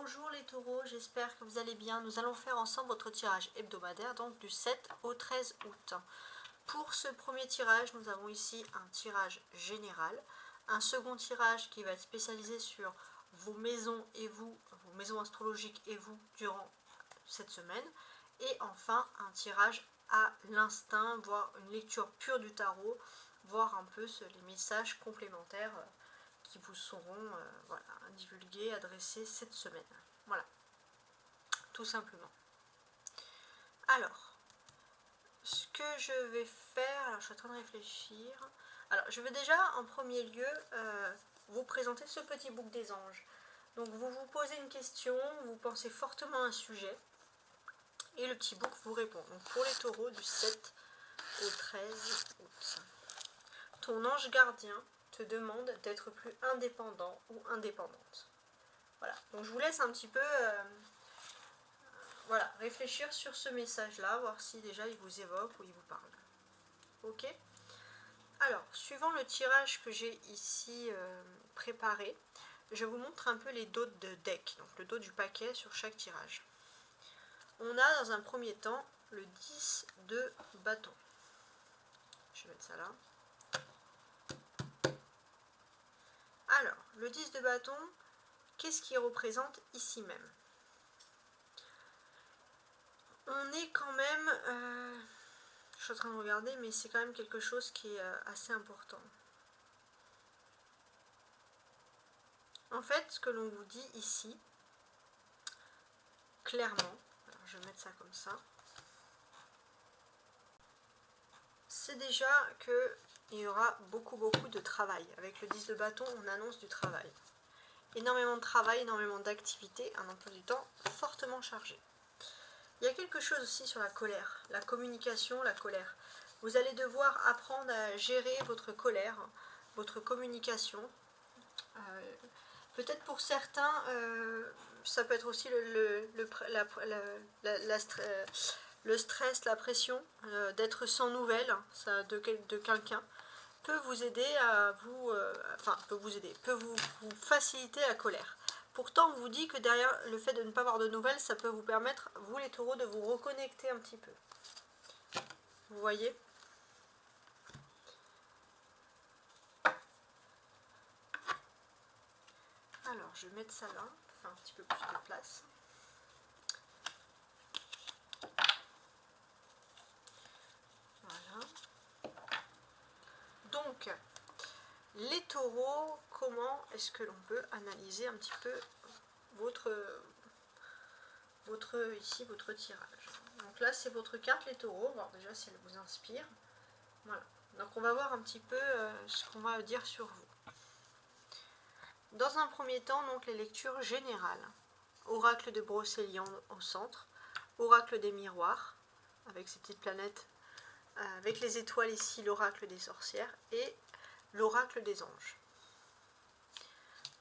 Bonjour les taureaux, j'espère que vous allez bien. Nous allons faire ensemble votre tirage hebdomadaire, donc du 7 au 13 août. Pour ce premier tirage, nous avons ici un tirage général, un second tirage qui va être spécialisé sur vos maisons et vous, vos maisons astrologiques et vous durant cette semaine, et enfin un tirage à l'instinct, voire une lecture pure du tarot, voir un peu les messages complémentaires qui vous seront voilà, divulgués, adressés cette semaine. Voilà, tout simplement. Alors, ce que je vais faire, alors je suis en train de réfléchir. Alors, je vais déjà en premier lieu vous présenter ce petit book des anges. Donc, vous vous posez une question, vous pensez fortement à un sujet, et le petit book vous répond. Donc, pour les taureaux du 7 au 13 août. Ton ange gardien te demande d'être plus indépendant ou indépendante. Voilà, donc je vous laisse un petit peu voilà, réfléchir sur ce message-là, voir si déjà il vous évoque ou il vous parle. Ok? Alors, suivant le tirage que j'ai ici préparé, je vous montre un peu les dos de deck, donc le dos du paquet sur chaque tirage. On a dans un premier temps le 10 de bâton. Je vais mettre ça là. Alors, le 10 de bâton, qu'est-ce qu'il représente ici même? On est quand même... je suis en train de regarder, mais c'est quand même quelque chose qui est assez important. En fait, ce que l'on vous dit ici, clairement, alors je vais mettre ça comme ça, c'est déjà qu'il y aura beaucoup de travail. Avec le 10 de bâton, on annonce du travail. Énormément de travail, énormément d'activités, un emploi du temps fortement chargé. Il y a quelque chose aussi sur la colère, la communication, la colère. Vous allez devoir apprendre à gérer votre colère, votre communication. Peut-être pour certains, ça peut être aussi le stress, la pression d'être sans nouvelles de quelqu'un peut vous aider à vous, peut vous faciliter la colère. Pourtant, on vous dit que derrière le fait de ne pas avoir de nouvelles, ça peut vous permettre, vous les taureaux, de vous reconnecter un petit peu. Vous voyez ? Alors, je vais mettre ça là, pour faire un petit peu plus de place. Voilà. Donc, les taureaux, comment est-ce que l'on peut analyser un petit peu votre tirage? Donc là, c'est votre carte, les taureaux. Voir déjà si elle vous inspire. Voilà. Donc, on va voir un petit peu ce qu'on va dire sur vous. Dans un premier temps, donc les lectures générales. Oracle de Brocéliande au centre. Oracle des miroirs, avec ces petites planètes. Avec les étoiles ici, l'oracle des sorcières. Et l'oracle des anges.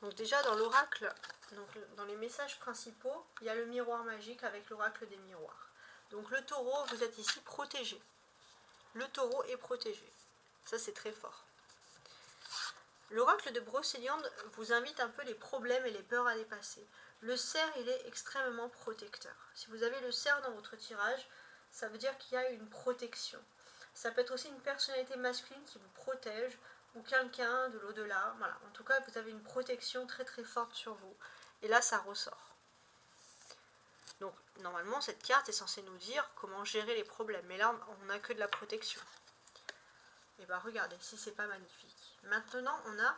Donc déjà dans l'oracle, dans les messages principaux, il y a le miroir magique avec l'oracle des miroirs. Donc le taureau, vous êtes ici protégé. Le taureau est protégé. Ça c'est très fort. L'oracle de Brocéliande vous invite un peu les problèmes et les peurs à dépasser. Le cerf, il est extrêmement protecteur. Si vous avez le cerf dans votre tirage, ça veut dire qu'il y a une protection. Ça peut être aussi une personnalité masculine qui vous protège, ou quelqu'un de l'au-delà. Voilà. En tout cas, vous avez une protection très forte sur vous. Et là, ça ressort. Donc, normalement, cette carte est censée nous dire comment gérer les problèmes. Mais là, on n'a que de la protection. Et bien, regardez, si c'est pas magnifique. Maintenant, on a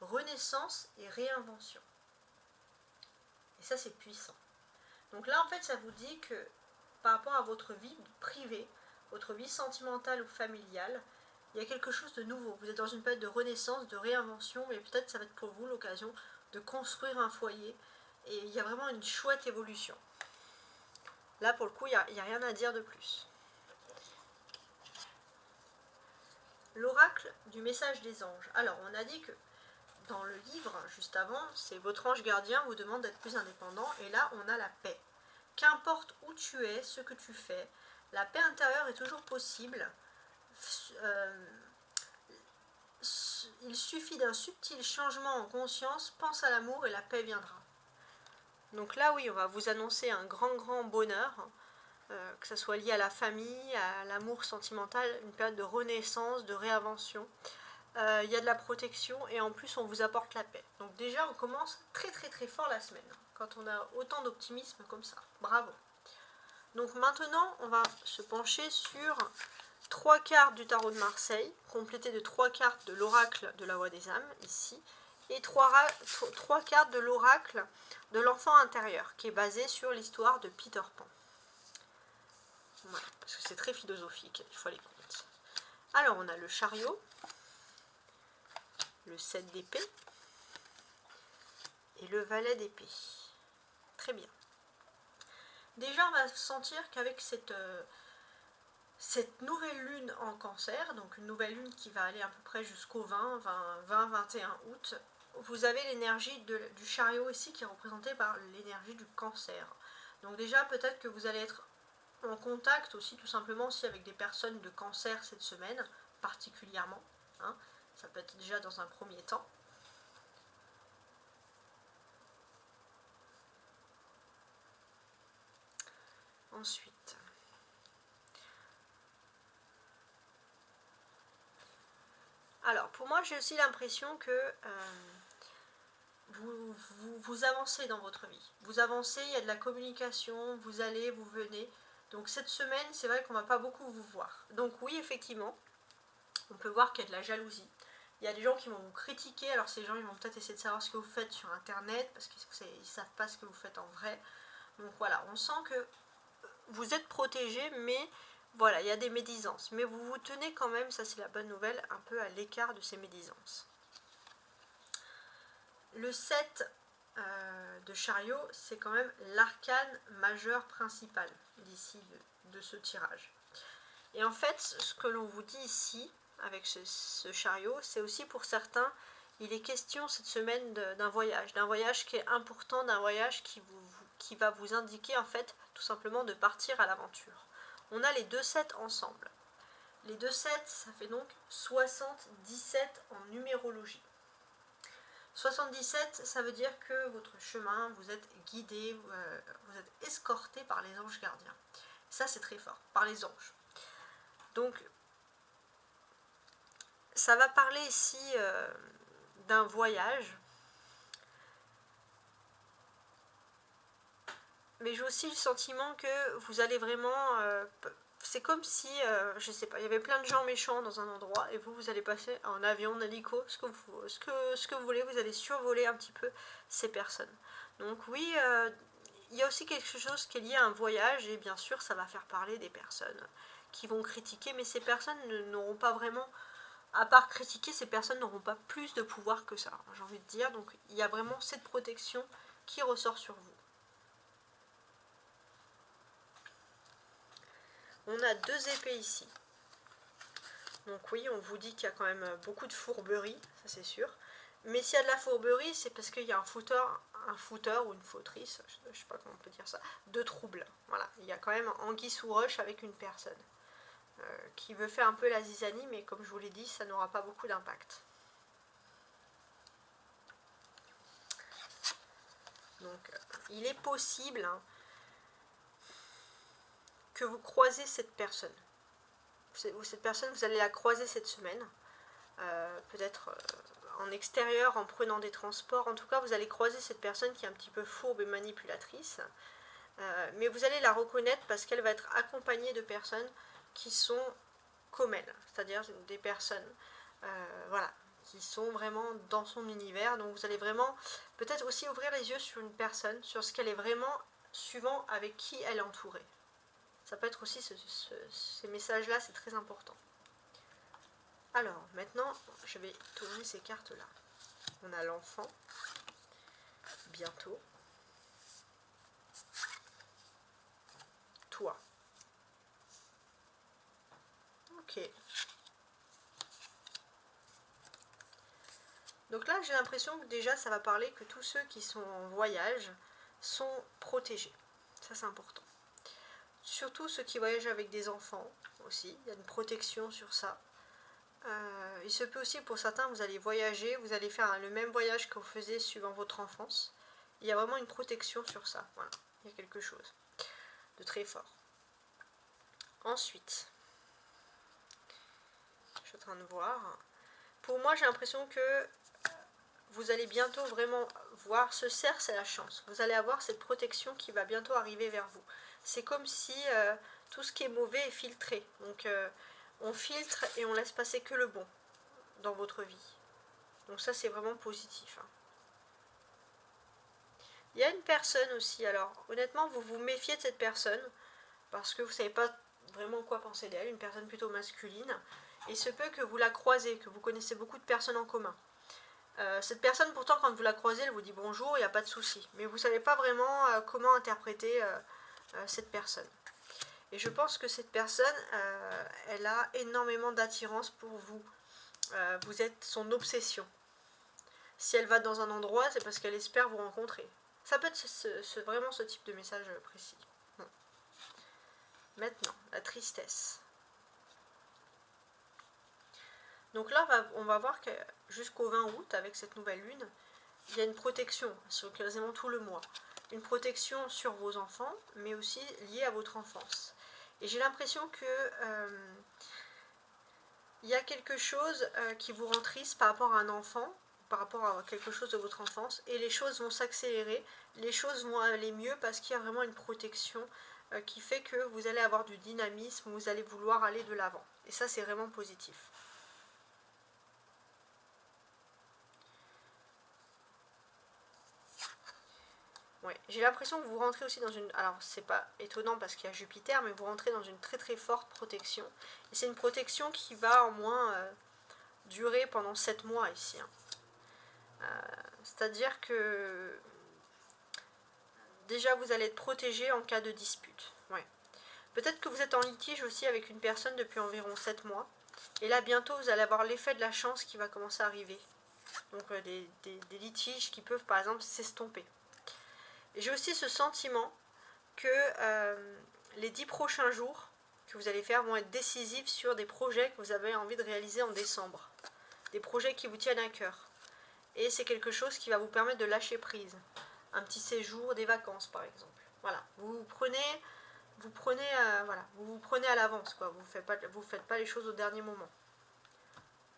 renaissance et réinvention. Et ça, c'est puissant. Donc là, en fait, ça vous dit que par rapport à votre vie privée, votre vie sentimentale ou familiale, il y a quelque chose de nouveau. Vous êtes dans une période de renaissance, de réinvention, et peut-être ça va être pour vous l'occasion de construire un foyer. Et il y a vraiment une chouette évolution. Là, pour le coup, il n'y a rien à dire de plus. L'oracle du message des anges. Alors, on a dit que dans le livre, juste avant, c'est votre ange gardien vous demande d'être plus indépendant. Et là, on a la paix. Qu'importe où tu es, ce que tu fais, la paix intérieure est toujours possible. Il suffit d'un subtil changement en conscience, pense à l'amour et la paix viendra. Donc là, oui, on va vous annoncer un grand bonheur, que ce soit lié à la famille, à l'amour sentimental, une période de renaissance, de réinvention. Il y a de la protection et en plus on vous apporte la paix. Donc déjà on commence très fort la semaine, quand on a autant d'optimisme comme ça. Bravo. Donc maintenant on va se pencher sur 3 cartes du tarot de Marseille, complétées de 3 cartes de l'oracle de la voix des âmes, ici, et 3 cartes de l'oracle de l'enfant intérieur, qui est basé sur l'histoire de Peter Pan. Voilà, parce que c'est très philosophique, il faut les compter. Alors on a le chariot, le 7 d'épée et le valet d'épée. Très bien. Déjà, on va sentir qu'avec cette nouvelle lune en cancer, donc une nouvelle lune qui va aller à peu près jusqu'au 20-21 août, vous avez l'énergie du chariot ici qui est représentée par l'énergie du cancer. Donc déjà, peut-être que vous allez être en contact aussi tout simplement aussi avec des personnes de cancer cette semaine, particulièrement. Hein. Ça peut être déjà dans un premier temps. Ensuite, alors pour moi j'ai aussi l'impression que vous avancez dans votre vie. Vous avancez, il y a de la communication, vous allez, vous venez. Donc cette semaine, c'est vrai qu'on ne va pas beaucoup vous voir. Donc oui, effectivement, on peut voir qu'il y a de la jalousie. Il y a des gens qui vont vous critiquer. Alors ces gens, ils vont peut-être essayer de savoir ce que vous faites sur Internet, parce qu'ils ne savent pas ce que vous faites en vrai. Donc voilà, on sent que vous êtes protégé, mais voilà, il y a des médisances. Mais vous vous tenez quand même, ça c'est la bonne nouvelle, un peu à l'écart de ces médisances. Le 7 de chariot, c'est quand même l'arcane majeur principal d'ici de ce tirage. Et en fait, ce que l'on vous dit ici, avec ce chariot, c'est aussi pour certains, il est question cette semaine d'un voyage qui est important, d'un voyage qui va vous indiquer en fait tout simplement de partir à l'aventure. On a les 2 7 ensemble. Les 2 7, ça fait donc 77 en numérologie. 77, ça veut dire que votre chemin, vous êtes guidé, vous êtes escorté par les anges gardiens. Ça, c'est très fort, par les anges. Donc, ça va parler ici d'un voyage. Mais j'ai aussi le sentiment que vous allez vraiment... c'est comme si, je sais pas, il y avait plein de gens méchants dans un endroit et vous allez passer en avion, en hélico, ce que vous voulez, vous allez survoler un petit peu ces personnes. Donc oui, il y a aussi quelque chose qui est lié à un voyage et bien sûr ça va faire parler des personnes qui vont critiquer, mais ces personnes n'auront pas vraiment, à part critiquer, ces personnes n'auront pas plus de pouvoir que ça, j'ai envie de dire. Donc il y a vraiment cette protection qui ressort sur vous. On a 2 épées ici. Donc oui, on vous dit qu'il y a quand même beaucoup de fourberie, ça c'est sûr. Mais s'il y a de la fourberie, c'est parce qu'il y a un fouteur ou une fautrice, je ne sais pas comment on peut dire ça, de trouble. Voilà, il y a quand même anguille sous roche avec une personne qui veut faire un peu la zizanie, mais comme je vous l'ai dit, ça n'aura pas beaucoup d'impact. Donc il est possible que vous croisez cette personne. Cette personne, vous allez la croiser cette semaine. Peut-être en extérieur, en prenant des transports. En tout cas, vous allez croiser cette personne qui est un petit peu fourbe et manipulatrice. Mais vous allez la reconnaître parce qu'elle va être accompagnée de personnes qui sont comme elle. C'est-à-dire des personnes voilà, qui sont vraiment dans son univers. Donc vous allez vraiment peut-être aussi ouvrir les yeux sur une personne, sur ce qu'elle est vraiment, suivant avec qui elle est entourée. Ça peut être aussi ces messages-là, c'est très important. Alors, maintenant, je vais tourner ces cartes-là. On a l'enfant, bientôt, toi. Ok. Donc là, j'ai l'impression que déjà, ça va parler que tous ceux qui sont en voyage sont protégés. Ça, c'est important. Surtout ceux qui voyagent avec des enfants aussi. Il y a une protection sur ça. Il se peut aussi pour certains, vous allez voyager, vous allez faire le même voyage que vous faisiez suivant votre enfance. il y a vraiment une protection sur ça. Voilà, il y a quelque chose de très fort. Ensuite, je suis en train de voir. Pour moi, j'ai l'impression que vous allez bientôt vraiment voir, ce cerf, c'est la chance. Vous allez avoir cette protection qui va bientôt arriver vers vous. C'est comme si tout ce qui est mauvais est filtré. Donc, on filtre et on laisse passer que le bon dans votre vie. Donc ça, c'est vraiment positif. Hein. Il y a une personne aussi, alors honnêtement, vous vous méfiez de cette personne parce que vous ne savez pas vraiment quoi penser d'elle, une personne plutôt masculine. Et il se peut que vous la croisez, que vous connaissez beaucoup de personnes en commun. Cette personne, pourtant, quand vous la croisez, elle vous dit bonjour, il n'y a pas de souci. Mais vous ne savez pas vraiment comment interpréter cette personne. Et je pense que cette personne, elle a énormément d'attirance pour vous. Vous êtes son obsession. Si elle va dans un endroit, c'est parce qu'elle espère vous rencontrer. Ça peut être vraiment ce type de message précis. Bon. Maintenant, la tristesse. Donc là, on va voir que jusqu'au 20 août, avec cette nouvelle lune, il y a une protection sur quasiment tout le mois. Une protection sur vos enfants, mais aussi liée à votre enfance. Et j'ai l'impression que il y a quelque chose qui vous rend triste par rapport à un enfant, par rapport à quelque chose de votre enfance, et les choses vont s'accélérer, les choses vont aller mieux parce qu'il y a vraiment une protection qui fait que vous allez avoir du dynamisme, vous allez vouloir aller de l'avant. Et ça, c'est vraiment positif. Ouais. J'ai l'impression que vous rentrez aussi dans une... Alors, c'est pas étonnant parce qu'il y a Jupiter, mais vous rentrez dans une très très forte protection. Et c'est une protection qui va au moins durer pendant 7 mois ici. Hein. C'est-à-dire que déjà vous allez être protégé en cas de dispute. Ouais. Peut-être que vous êtes en litige aussi avec une personne depuis environ 7 mois. Et là bientôt vous allez avoir l'effet de la chance qui va commencer à arriver. Donc des litiges qui peuvent par exemple s'estomper. J'ai aussi ce sentiment que les 10 prochains jours que vous allez faire vont être décisifs sur des projets que vous avez envie de réaliser en décembre. Des projets qui vous tiennent à cœur. Et c'est quelque chose qui va vous permettre de lâcher prise. Un petit séjour, des vacances par exemple. Voilà, vous vous prenez à l'avance, quoi. Vous faites pas les choses au dernier moment.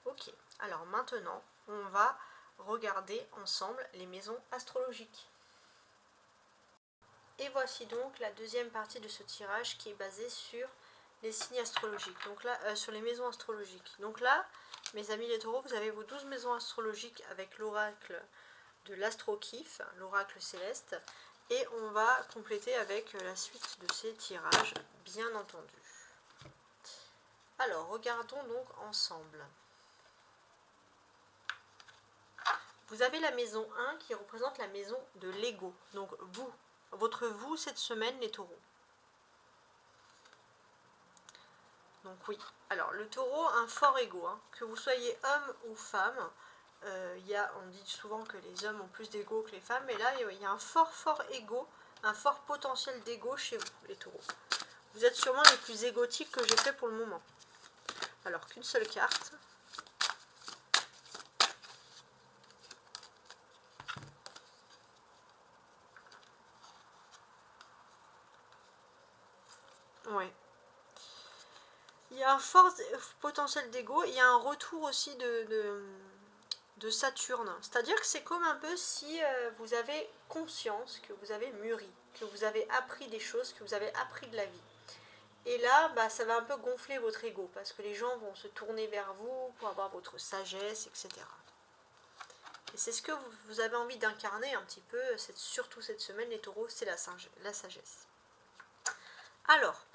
Ok, alors maintenant, on va regarder ensemble les maisons astrologiques. Et voici donc la deuxième partie de ce tirage qui est basée sur les signes astrologiques, donc là, sur les maisons astrologiques. Donc là, mes amis les taureaux, vous avez vos 12 maisons astrologiques avec l'oracle de l'astro-kiff, l'oracle céleste, et on va compléter avec la suite de ces tirages, bien entendu. Alors, regardons donc ensemble. Vous avez la maison 1 qui représente la maison de l'ego, donc vous, votre vous cette semaine les taureaux. Donc oui, alors le taureau, un fort ego, hein. Que vous soyez homme ou femme, on dit souvent que les hommes ont plus d'ego que les femmes, mais là il y a un fort ego, un fort potentiel d'ego chez vous, les taureaux. Vous êtes sûrement les plus égotiques que j'ai fait pour le moment. Alors qu'une seule carte. Ouais. Il y a un fort potentiel d'ego, il y a un retour aussi de Saturne. C'est-à-dire que c'est comme un peu si vous avez conscience que vous avez mûri, que vous avez appris des choses, que vous avez appris de la vie. Et là, bah, ça va un peu gonfler votre ego, parce que les gens vont se tourner vers vous pour avoir votre sagesse, etc. Et c'est ce que vous avez envie d'incarner un petit peu, surtout cette semaine, les taureaux, c'est la sagesse. Alors,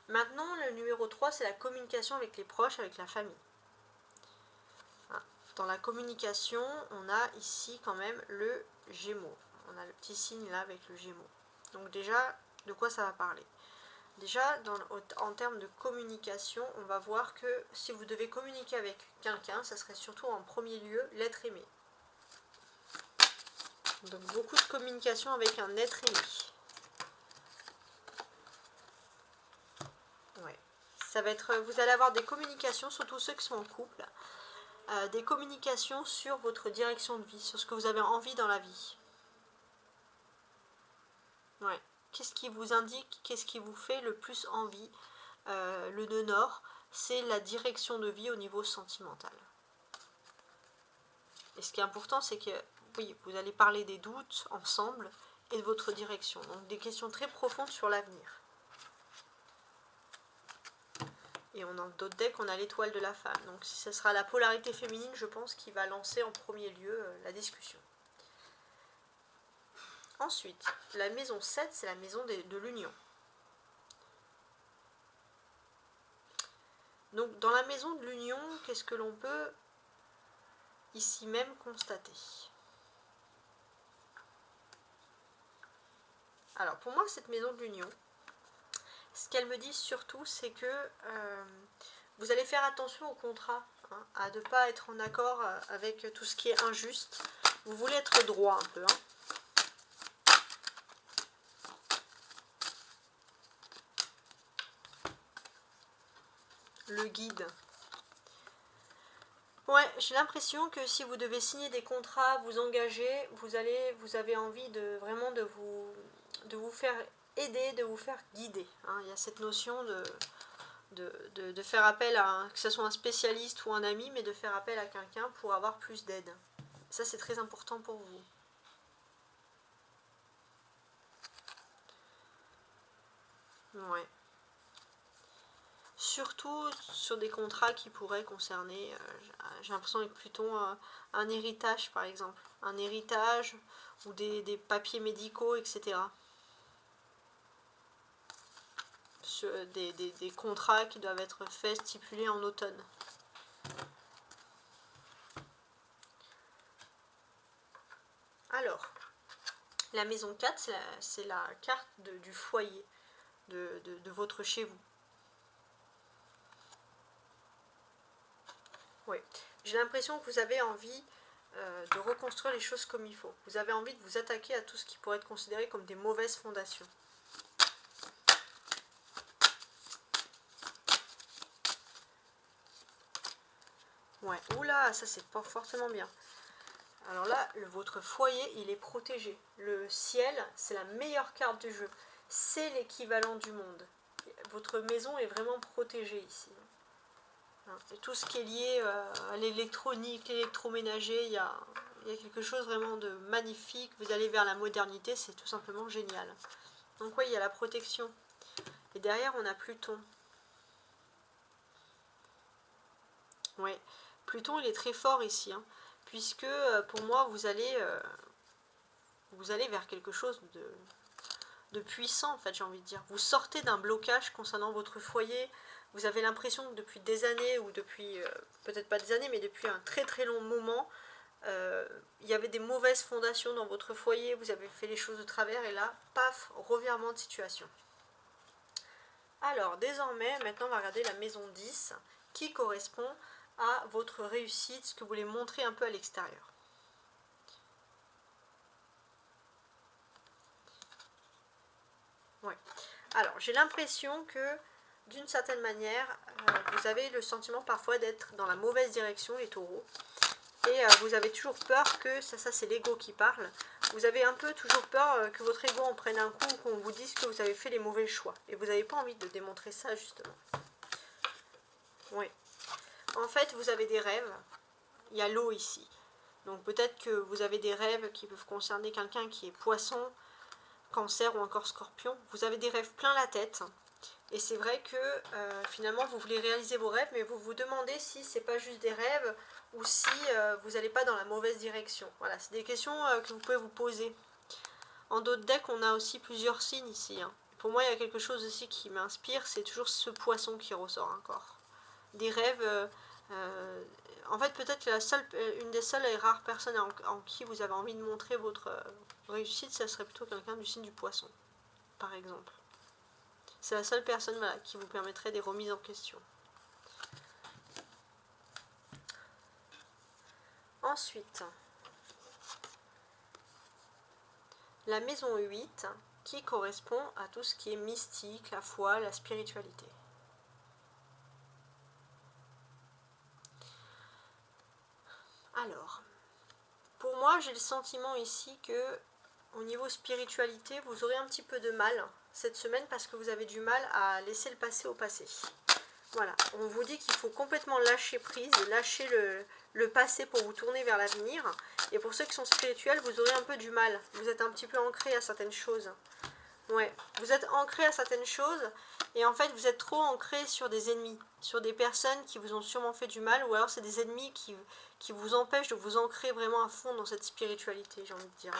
maintenant, le numéro 3, c'est la communication avec les proches, avec la famille. Dans la communication, on a ici quand même le Gémeaux. On a le petit signe là avec le Gémeaux. Donc déjà, de quoi ça va parler? Déjà, en termes de communication, on va voir que si vous devez communiquer avec quelqu'un, ça serait surtout en premier lieu l'être aimé. Donc beaucoup de communication avec un être aimé. Ouais. Ça va être, vous allez avoir des communications, surtout ceux qui sont en couple, des communications sur votre direction de vie, sur ce que vous avez envie dans la vie. Ouais. Qu'est-ce qui vous indique, qu'est-ce qui vous fait le plus envie? Le nœud nord, c'est la direction de vie au niveau sentimental. Et ce qui est important, c'est que oui, vous allez parler des doutes ensemble et de votre direction. Donc des questions très profondes sur l'avenir. Et on a d'autres decks, on a l'étoile de la femme. Donc ce sera la polarité féminine, je pense, qui va lancer en premier lieu la discussion. Ensuite, la maison 7, c'est la maison de l'union. Donc dans la maison de l'union, qu'est-ce que l'on peut ici même constater? Alors pour moi, cette maison de l'union, ce qu'elle me dit surtout, c'est que vous allez faire attention au contrat, hein, à ne pas être en accord avec tout ce qui est injuste. Vous voulez être droit un peu. Hein. Le guide. Ouais, j'ai l'impression que si vous devez signer des contrats, vous engager, vous avez envie de vraiment de vous faire aider, de vous faire guider. Hein. Il y a cette notion de faire appel à, que ce soit un spécialiste ou un ami, mais de faire appel à quelqu'un pour avoir plus d'aide. Ça, c'est très important pour vous. Ouais. Surtout sur des contrats qui pourraient concerner, j'ai l'impression avec Pluton, un héritage par exemple. Un héritage ou des papiers médicaux, etc. Des contrats qui doivent être faits, stipulés en automne. Alors, la maison 4, c'est la carte du foyer, de votre chez vous. Oui, j'ai l'impression que vous avez envie de reconstruire les choses comme il faut. Vous avez envie de vous attaquer à tout ce qui pourrait être considéré comme des mauvaises fondations. Ouais, oula, ça c'est pas forcément bien. Alors là, votre foyer, il est protégé. Le ciel, c'est la meilleure carte du jeu. C'est l'équivalent du monde. Votre maison est vraiment protégée ici. Et tout ce qui est lié à l'électronique, l'électroménager, il y a quelque chose vraiment de magnifique. Vous allez vers la modernité, c'est tout simplement génial. Donc oui, il y a la protection. Et derrière, on a Pluton. Oui, Pluton, il est très fort ici, hein, puisque pour moi, vous allez vers quelque chose de puissant, en fait, j'ai envie de dire. Vous sortez d'un blocage concernant votre foyer. Vous avez l'impression que depuis des années, ou depuis, peut-être pas des années, mais depuis un très très long moment, il y avait des mauvaises fondations dans votre foyer, vous avez fait les choses de travers, et là, paf, revirement de situation. Alors, désormais, maintenant, on va regarder la maison 10, qui correspond à votre réussite, ce que vous voulez montrer un peu à l'extérieur. Ouais. Alors, j'ai l'impression que, d'une certaine manière, vous avez le sentiment parfois d'être dans la mauvaise direction, les taureaux. Et vous avez toujours peur que, ça c'est l'ego qui parle, vous avez un peu toujours peur que votre ego en prenne un coup, qu'on vous dise que vous avez fait les mauvais choix. Et vous n'avez pas envie de démontrer ça, justement. Oui. En fait, vous avez des rêves. Il y a l'eau ici. Donc peut-être que vous avez des rêves qui peuvent concerner quelqu'un qui est poisson, cancer ou encore scorpion. Vous avez des rêves plein la tête. Et c'est vrai que finalement vous voulez réaliser vos rêves, mais vous vous demandez si c'est pas juste des rêves ou si vous n'allez pas dans la mauvaise direction. Voilà, c'est des questions que vous pouvez vous poser. En d'autres decks, on a aussi plusieurs signes ici. Hein. Pour moi, il y a quelque chose aussi qui m'inspire, c'est toujours ce poisson qui ressort encore. Des rêves. En fait, peut-être une des seules et rares personnes en qui vous avez envie de montrer votre réussite, ça serait plutôt quelqu'un du signe du poisson, par exemple. C'est la seule personne qui vous permettrait des remises en question. Ensuite, la maison 8 qui correspond à tout ce qui est mystique, la foi, la spiritualité. Alors, pour moi, j'ai le sentiment ici que au niveau spiritualité, vous aurez un petit peu de mal cette semaine parce que vous avez du mal à laisser le passé au passé. Voilà, on vous dit qu'il faut complètement lâcher prise, lâcher le passé pour vous tourner vers l'avenir. Et pour ceux qui sont spirituels, vous aurez un peu du mal. Vous êtes un petit peu ancré à certaines choses. Ouais, vous êtes ancré à certaines choses et en fait vous êtes trop ancré sur des ennemis, sur des personnes qui vous ont sûrement fait du mal ou alors c'est des ennemis qui vous empêchent de vous ancrer vraiment à fond dans cette spiritualité, j'ai envie de dire.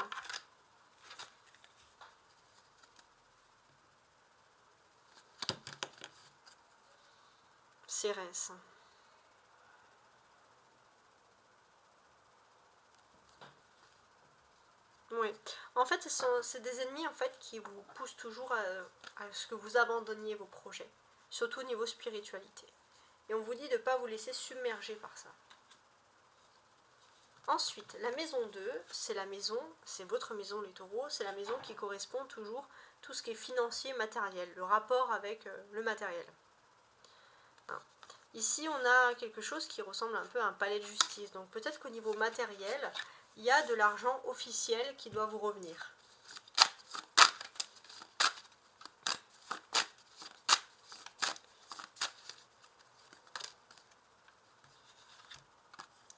Cérès. Oui, en fait c'est des ennemis en fait qui vous poussent toujours à ce que vous abandonniez vos projets, surtout au niveau spiritualité. Et on vous dit de ne pas vous laisser submerger par ça. Ensuite, la maison 2, c'est la maison, c'est votre maison les taureaux, c'est la maison qui correspond toujours tout ce qui est financier, matériel, le rapport avec le matériel. Ici, on a quelque chose qui ressemble un peu à un palais de justice. Donc peut-être qu'au niveau matériel, il y a de l'argent officiel qui doit vous revenir.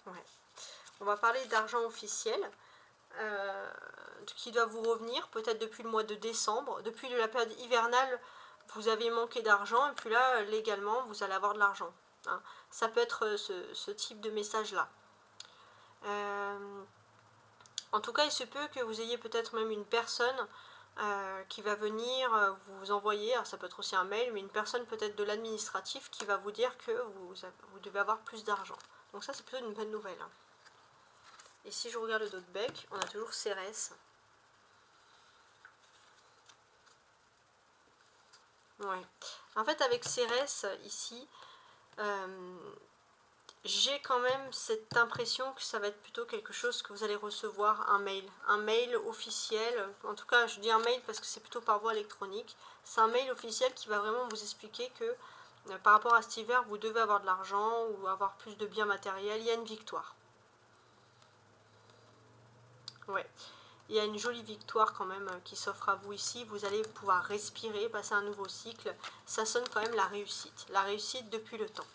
Ouais. On va parler d'argent officiel qui doit vous revenir peut-être depuis le mois de décembre. Depuis la période hivernale, vous avez manqué d'argent et puis là, légalement, vous allez avoir de l'argent. Hein. Ça peut être ce type de message-là. En tout cas, il se peut que vous ayez peut-être même une personne qui va venir vous envoyer, alors ça peut être aussi un mail, mais une personne peut-être de l'administratif qui va vous dire que vous devez avoir plus d'argent. Donc ça, c'est plutôt une bonne nouvelle. Hein. Et si je regarde le dos de bec, on a toujours Cérès. Ouais. En fait, avec Cérès, ici, j'ai quand même cette impression que ça va être plutôt quelque chose que vous allez recevoir, un mail officiel. En tout cas, je dis un mail parce que c'est plutôt par voie électronique. C'est un mail officiel qui va vraiment vous expliquer que par rapport à cet hiver, vous devez avoir de l'argent ou avoir plus de biens matériels. Il y a une victoire. Ouais. Il y a une jolie victoire quand même qui s'offre à vous ici. Vous allez pouvoir respirer, passer un nouveau cycle. Ça sonne quand même la réussite. La réussite depuis le temps.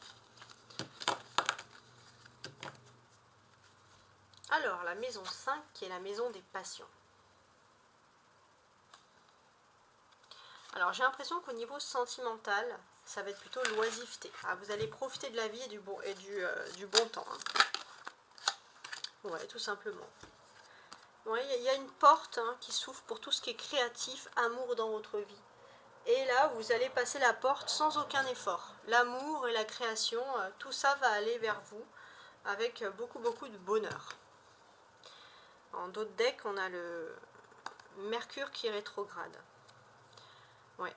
Alors, la maison 5 qui est la maison des passions. Alors, j'ai l'impression qu'au niveau sentimental, ça va être plutôt l'oisiveté. Ah, vous allez profiter de la vie et du bon temps. Hein. Ouais, tout simplement. Ouais, il y a une porte qui s'ouvre pour tout ce qui est créatif, amour dans votre vie. Et là, vous allez passer la porte sans aucun effort. L'amour et la création, tout ça va aller vers vous avec beaucoup de bonheur. En d'autres decks, on a le Mercure qui est rétrograde. Ouais.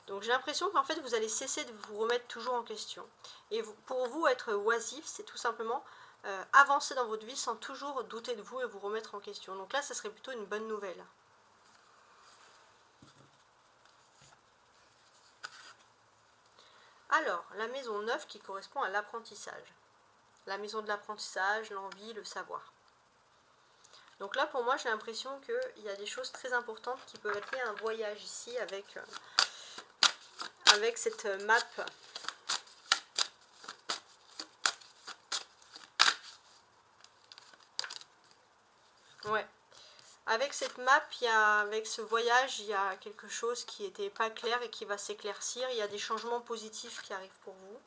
Donc j'ai l'impression qu'en fait, vous allez cesser de vous remettre toujours en question. Et pour vous, être oisif, c'est tout simplement avancer dans votre vie sans toujours douter de vous et vous remettre en question. Donc là, ça serait plutôt une bonne nouvelle. Alors, la maison 9 qui correspond à l'apprentissage. La maison de l'apprentissage, l'envie, le savoir. Donc là, pour moi, j'ai l'impression qu'il y a des choses très importantes qui peuvent être liées à un voyage ici avec cette map. Ouais. Avec cette map, avec ce voyage, il y a quelque chose qui n'était pas clair et qui va s'éclaircir. Il y a des changements positifs qui arrivent pour vous.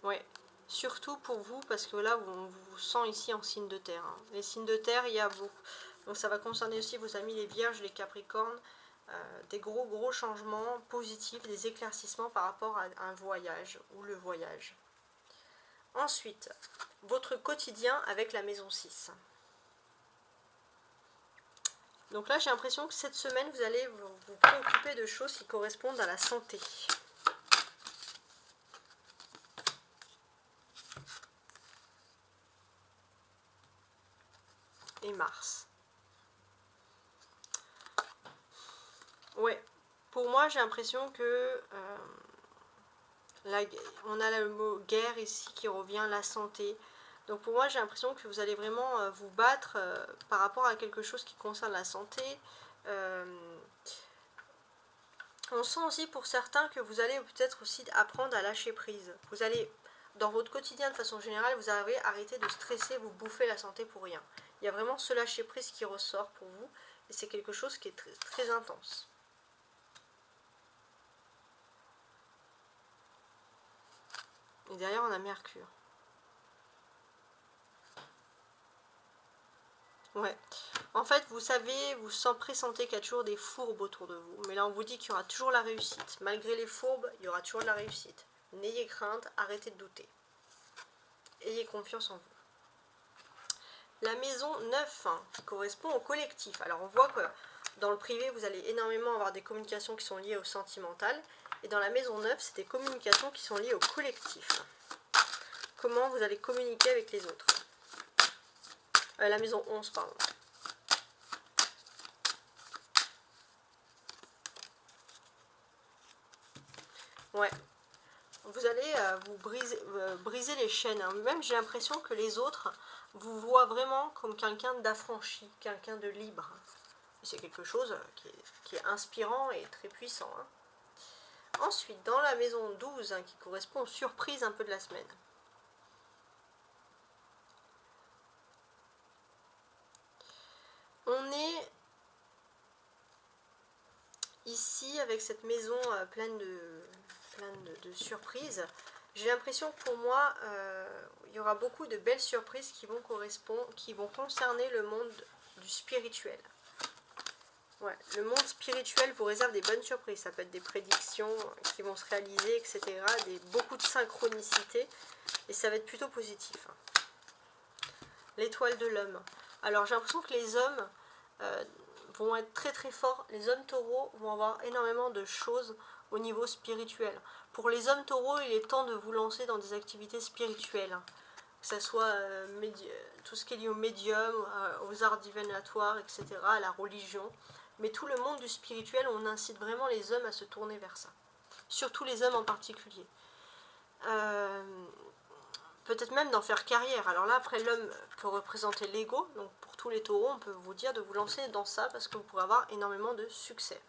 Ouais. Surtout pour vous, parce que là, on vous sent ici en signe de terre. Hein. Les signes de terre, il y a beaucoup. Donc ça va concerner aussi vos amis les vierges, les capricornes. Des gros changements positifs, des éclaircissements par rapport à un voyage ou le voyage. Ensuite, votre quotidien avec la maison 6. Donc là, j'ai l'impression que cette semaine, vous allez vous préoccuper de choses qui correspondent à la santé. Et Mars. Ouais, pour moi, j'ai l'impression que on a le mot guerre ici qui revient, la santé. Donc pour moi, j'ai l'impression que vous allez vraiment vous battre par rapport à quelque chose qui concerne la santé. On sent aussi pour certains que vous allez peut-être aussi apprendre à lâcher prise. Vous allez, dans votre quotidien de façon générale, vous avez arrêté de stresser, vous bouffer la santé pour rien. Il y a vraiment ce lâcher prise qui ressort pour vous et c'est quelque chose qui est très, très intense. Et derrière, on a Mercure. Ouais. En fait, vous savez, vous pressentez qu'il y a toujours des fourbes autour de vous. Mais là, on vous dit qu'il y aura toujours la réussite. Malgré les fourbes, il y aura toujours de la réussite. N'ayez crainte, arrêtez de douter. Ayez confiance en vous. La maison 9 qui correspond au collectif. Alors, on voit que dans le privé, vous allez énormément avoir des communications qui sont liées au sentimental. Et dans la maison 9, c'est des communications qui sont liées au collectif. Comment vous allez communiquer avec les autres. La maison 11, pardon. Ouais. Vous allez vous briser les chaînes. Hein. Même j'ai l'impression que les autres vous voient vraiment comme quelqu'un d'affranchi, quelqu'un de libre. Et c'est quelque chose qui est inspirant et très puissant. Hein. Ensuite, dans la maison 12, qui correspond aux surprises un peu de la semaine. On est ici avec cette maison pleine de surprises. J'ai l'impression que pour moi, il y aura beaucoup de belles surprises qui vont concerner le monde du spirituel. Ouais, le monde spirituel vous réserve des bonnes surprises. Ça peut être des prédictions qui vont se réaliser, etc. Beaucoup de synchronicité. Et ça va être plutôt positif. L'étoile de l'homme. Alors j'ai l'impression que les hommes vont être très très forts. Les hommes taureaux vont avoir énormément de choses au niveau spirituel. Pour les hommes taureaux, il est temps de vous lancer dans des activités spirituelles. Que ce soit tout ce qui est lié au médium, aux arts divinatoires, etc., à la religion. Mais tout le monde du spirituel, on incite vraiment les hommes à se tourner vers ça. Surtout les hommes en particulier. Peut-être même d'en faire carrière. Alors là, après, l'homme peut représenter l'ego. Donc pour tous les taureaux, on peut vous dire de vous lancer dans ça parce que vous pourrez avoir énormément de succès.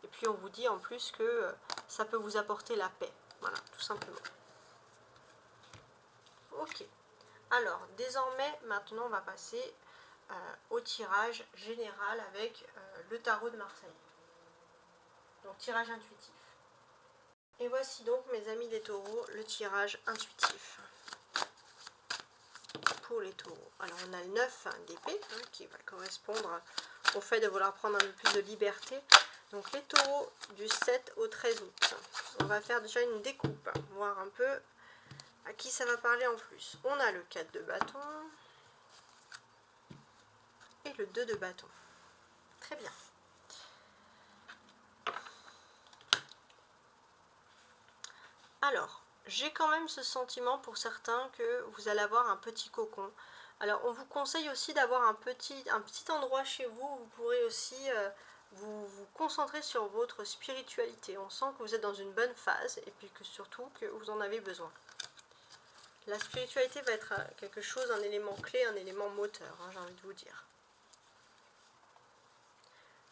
Et puis on vous dit en plus que ça peut vous apporter la paix. Voilà, tout simplement. Ok. Alors, désormais, maintenant, on va passer au tirage général avec le tarot de Marseille. Donc, tirage intuitif. Et voici donc, mes amis des taureaux, le tirage intuitif pour les taureaux. Alors, on a le 9 d'épée qui va correspondre au fait de vouloir prendre un peu plus de liberté. Donc, les taureaux du 7 au 13 août. On va faire déjà une découpe, voir un peu à qui ça va parler en plus. On a le 4 de bâton et le 2 de bâton. Très bien. Alors, j'ai quand même ce sentiment pour certains que vous allez avoir un petit cocon. Alors, on vous conseille aussi d'avoir un petit endroit chez vous où vous pourrez aussi vous concentrer sur votre spiritualité. On sent que vous êtes dans une bonne phase et puis que surtout que vous en avez besoin. La spiritualité va être quelque chose, un élément clé, un élément moteur, j'ai envie de vous dire.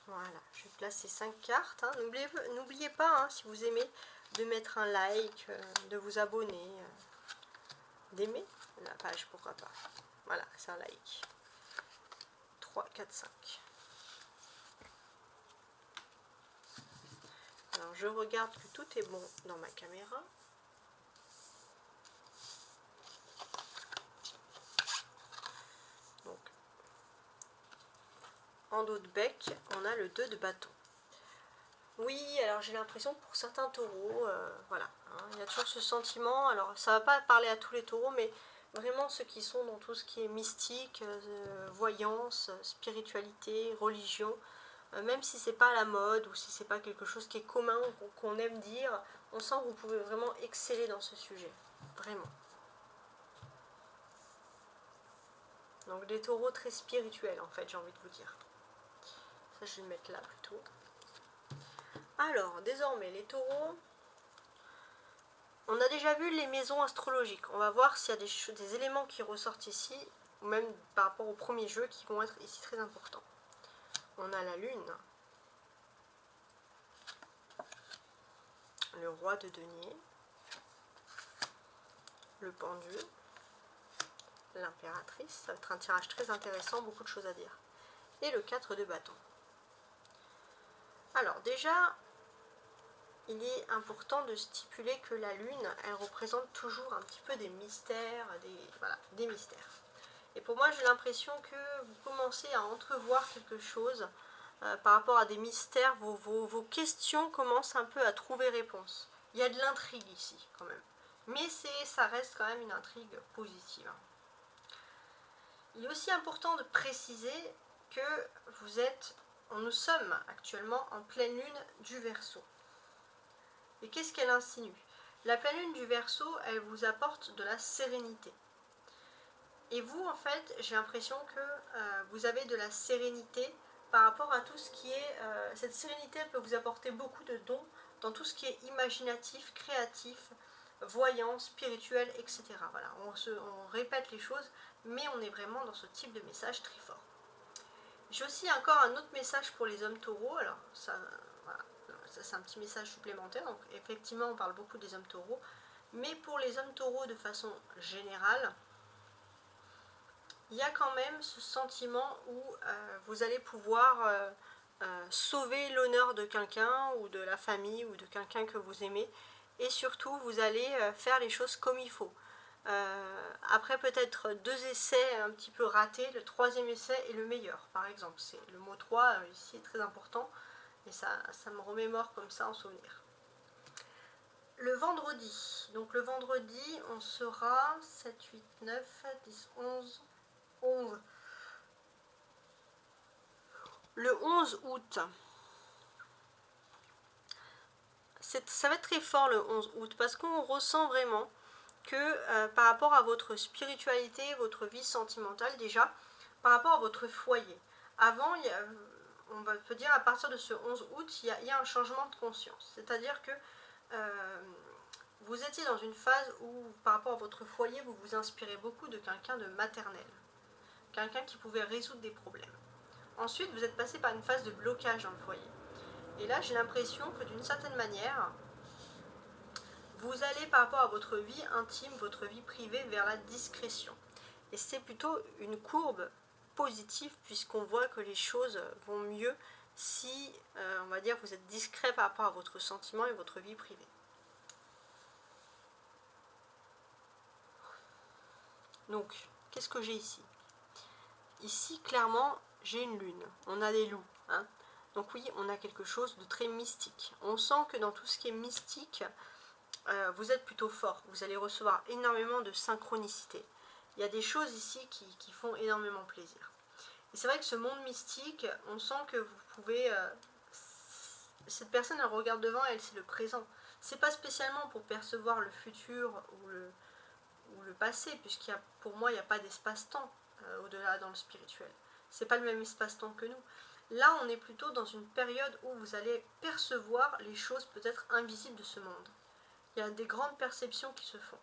Voilà, je vais placer 5 cartes. N'oubliez pas, si vous aimez, de mettre un like, de vous abonner, d'aimer la page, pourquoi pas. Voilà, c'est un like. 3, 4, 5. Alors, je regarde que tout est bon dans ma caméra. Donc, en dos de bec, on a le 2 de bâton. Oui, alors j'ai l'impression pour certains taureaux, voilà, il y a toujours ce sentiment, alors ça ne va pas parler à tous les taureaux, mais vraiment ceux qui sont dans tout ce qui est mystique, voyance, spiritualité, religion, même si c'est pas à la mode ou si c'est pas quelque chose qui est commun ou qu'on aime dire, on sent que vous pouvez vraiment exceller dans ce sujet, vraiment. Donc des taureaux très spirituels en fait, j'ai envie de vous dire. Ça je vais le mettre là plutôt. Alors, désormais, les taureaux, On a déjà vu les maisons astrologiques. On va voir s'il y a des éléments qui ressortent ici, ou même par rapport au premier jeu, qui vont être ici très importants. On a la lune, le roi de denier, le pendu, l'impératrice. Ça va être un tirage très intéressant, beaucoup de choses à dire. Et le 4 de bâton. Alors déjà, il est important de stipuler que la lune, elle représente toujours un petit peu des mystères, des mystères. Et pour moi, j'ai l'impression que vous commencez à entrevoir quelque chose par rapport à des mystères. Vos questions commencent un peu à trouver réponse. Il y a de l'intrigue ici, quand même. Mais ça reste quand même une intrigue positive. Il est aussi important de préciser que nous sommes actuellement en pleine lune du Verseau. Et qu'est-ce qu'elle insinue? La pleine lune du Verseau, elle vous apporte de la sérénité. Et vous, en fait, j'ai l'impression que vous avez de la sérénité par rapport à tout ce qui est... cette sérénité, elle peut vous apporter beaucoup de dons dans tout ce qui est imaginatif, créatif, voyant, spirituel, etc. Voilà, on répète les choses, mais on est vraiment dans ce type de message très fort. J'ai aussi encore un autre message pour les hommes taureaux. Alors, ça c'est un petit message supplémentaire. Donc, effectivement, on parle beaucoup des hommes taureaux. Mais pour les hommes taureaux, de façon générale, il y a quand même ce sentiment où vous allez pouvoir sauver l'honneur de quelqu'un ou de la famille ou de quelqu'un que vous aimez. Et surtout, vous allez faire les choses comme il faut. Après peut-être 2 essais un petit peu ratés, le 3e essai est le meilleur, par exemple. Le mot 3 ici est très important. Et ça me remémore comme ça en souvenir. Le vendredi. Donc le vendredi, on sera 7, 8, 9, 10, 11, 11. Le 11 août. Ça va être très fort le 11 août parce qu'on ressent vraiment que par rapport à votre spiritualité, votre vie sentimentale déjà, par rapport à votre foyer. Avant, on peut dire à partir de ce 11 août, il y a un changement de conscience. C'est-à-dire que vous étiez dans une phase où, par rapport à votre foyer, vous vous inspirez beaucoup de quelqu'un de maternel. Quelqu'un qui pouvait résoudre des problèmes. Ensuite, vous êtes passé par une phase de blocage dans le foyer. Et là, j'ai l'impression que d'une certaine manière, vous allez par rapport à votre vie intime, votre vie privée, vers la discrétion. Et c'est plutôt une courbe positive puisqu'on voit que les choses vont mieux si, on va dire, vous êtes discret par rapport à votre sentiment et votre vie privée. Donc, qu'est-ce que j'ai ici? Ici, clairement, j'ai une lune. On a des loups. Hein. Donc oui, on a quelque chose de très mystique. On sent que dans tout ce qui est mystique, vous êtes plutôt fort. Vous allez recevoir énormément de synchronicité. Il y a des choses ici qui font énormément plaisir. Et c'est vrai que ce monde mystique, on sent que vous pouvez... cette personne, elle regarde devant, elle, c'est le présent. C'est pas spécialement pour percevoir le futur ou le passé, pour moi, il n'y a pas d'espace-temps au-delà dans le spirituel. C'est pas le même espace-temps que nous. Là, on est plutôt dans une période où vous allez percevoir les choses peut-être invisibles de ce monde. Il y a des grandes perceptions qui se font.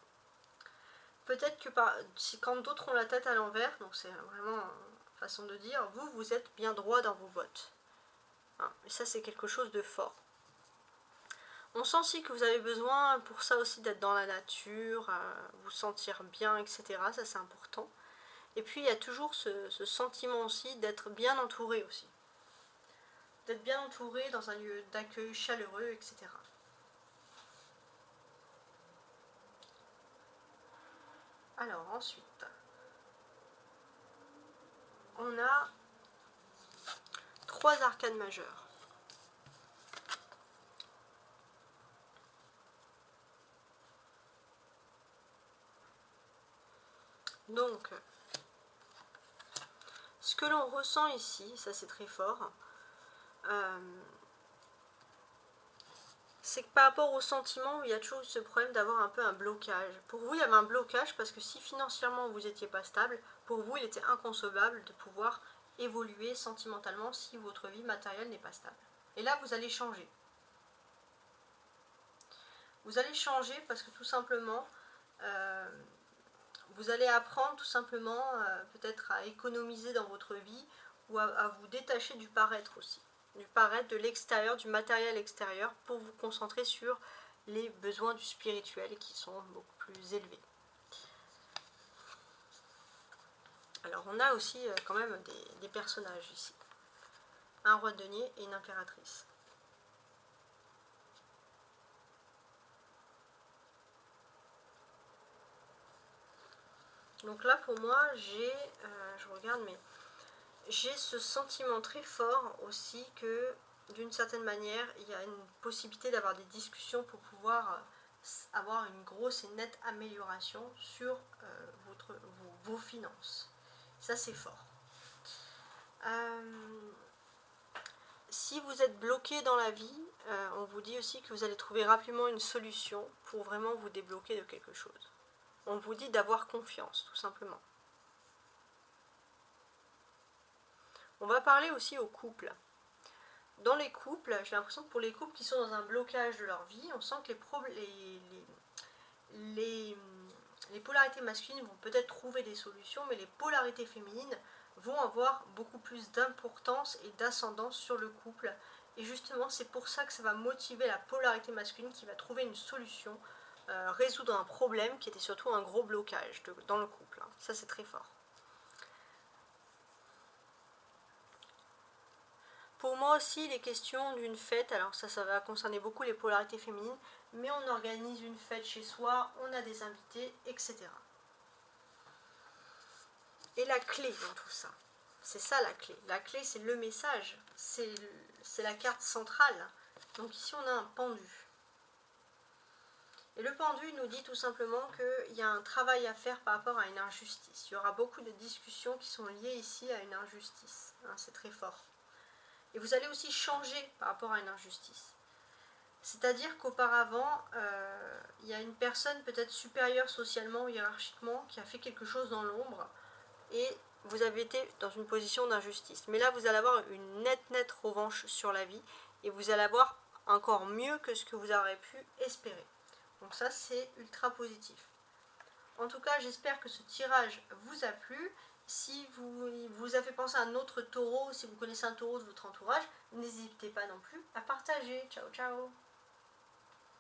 Peut-être que quand d'autres ont la tête à l'envers, donc c'est vraiment une façon de dire, vous êtes bien droit dans vos votes. Hein, et ça, c'est quelque chose de fort. On sent aussi que vous avez besoin pour ça aussi d'être dans la nature, vous sentir bien, etc. Ça, c'est important. Et puis, il y a toujours ce sentiment aussi d'être bien entouré aussi. D'être bien entouré dans un lieu d'accueil chaleureux, etc. Alors, ensuite, on a 3 arcanes majeures. Donc, ce que l'on ressent ici, ça c'est très fort, c'est que par rapport au sentiment, il y a toujours ce problème d'avoir un peu un blocage. Pour vous, il y avait un blocage parce que si financièrement vous n'étiez pas stable, pour vous, il était inconcevable de pouvoir évoluer sentimentalement si votre vie matérielle n'est pas stable. Et là, vous allez changer. Vous allez changer parce que tout simplement, vous allez apprendre tout simplement peut-être à économiser dans votre vie ou à vous détacher du paraître aussi. Du paraître, de l'extérieur, du matériel extérieur pour vous concentrer sur les besoins du spirituel qui sont beaucoup plus élevés. Alors on a aussi quand même des personnages ici. Un roi de denier et une impératrice. Donc là pour moi je regarde mais j'ai ce sentiment très fort aussi que d'une certaine manière il y a une possibilité d'avoir des discussions pour pouvoir avoir une grosse et nette amélioration sur vos finances. Ça c'est fort. Si vous êtes bloqué dans la vie, on vous dit aussi que vous allez trouver rapidement une solution pour vraiment vous débloquer de quelque chose. On vous dit d'avoir confiance, tout simplement. On va parler aussi aux couples. Dans les couples, j'ai l'impression que pour les couples qui sont dans un blocage de leur vie, on sent que les polarités masculines vont peut-être trouver des solutions, mais les polarités féminines vont avoir beaucoup plus d'importance et d'ascendance sur le couple. Et justement, c'est pour ça que ça va motiver la polarité masculine qui va trouver une solution, résoudre un problème qui était surtout un gros blocage dans le couple. Ça, c'est très fort. Pour moi aussi, les questions d'une fête, alors ça va concerner beaucoup les polarités féminines, mais on organise une fête chez soi, on a des invités, etc. Et la clé dans tout ça, c'est ça la clé. La clé, c'est le message, c'est la carte centrale. Donc ici, on a un pendu. Et le pendu nous dit tout simplement qu'il y a un travail à faire par rapport à une injustice. Il y aura beaucoup de discussions qui sont liées ici à une injustice. C'est très fort. Et vous allez aussi changer par rapport à une injustice. C'est-à-dire qu'auparavant, il y a une personne peut-être supérieure socialement ou hiérarchiquement qui a fait quelque chose dans l'ombre et vous avez été dans une position d'injustice. Mais là, vous allez avoir une nette revanche sur la vie et vous allez avoir encore mieux que ce que vous aurez pu espérer. Donc ça, c'est ultra positif. En tout cas, j'espère que ce tirage vous a plu. Si vous avez pensé à un autre taureau, si vous connaissez un taureau de votre entourage, n'hésitez pas non plus à partager. Ciao, ciao!